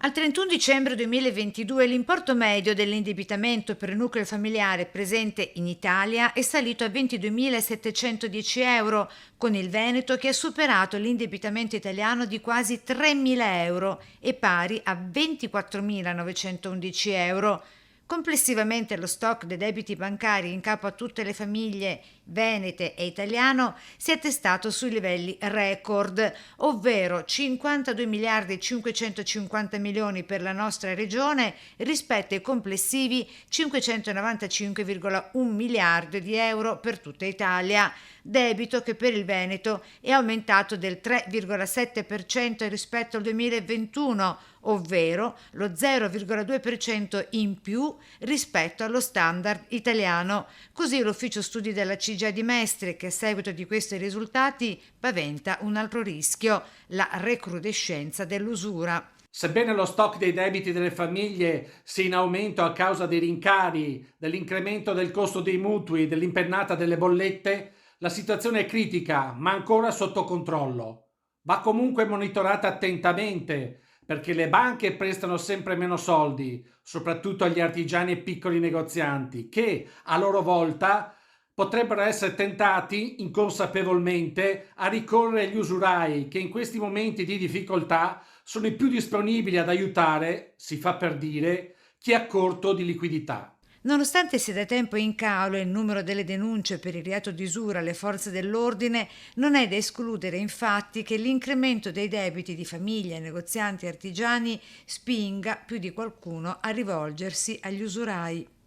Al 31 dicembre 2022 l'importo medio dell'indebitamento per nucleo familiare presente in Italia è salito a 22.710 euro, con il Veneto che ha superato l'indebitamento italiano di quasi 3.000 euro e pari a 24.911 euro. Complessivamente lo stock dei debiti bancari in capo a tutte le famiglie venete e italiano si è attestato sui livelli record, ovvero 52 miliardi e 550 milioni per la nostra regione rispetto ai complessivi 595,1 miliardi di euro per tutta Italia. Debito che per il Veneto è aumentato del 3,7% rispetto al 2021, ovvero lo 0,2% in più rispetto allo standard italiano. Così l'ufficio studi della CGIA di Mestre, che a seguito di questi risultati paventa un altro rischio, la recrudescenza dell'usura. Sebbene lo stock dei debiti delle famiglie sia in aumento a causa dei rincari, dell'incremento del costo dei mutui, dell'impennata delle bollette, la situazione è critica, ma ancora sotto controllo. Va comunque monitorata attentamente perché le banche prestano sempre meno soldi, soprattutto agli artigiani e piccoli negozianti, che a loro volta potrebbero essere tentati inconsapevolmente a ricorrere agli usurai che in questi momenti di difficoltà sono i più disponibili ad aiutare, si fa per dire, chi è a corto di liquidità. Nonostante sia da tempo in calo il numero delle denunce per il reato di usura alle forze dell'ordine, non è da escludere infatti che l'incremento dei debiti di famiglie, negozianti e artigiani spinga più di qualcuno a rivolgersi agli usurai.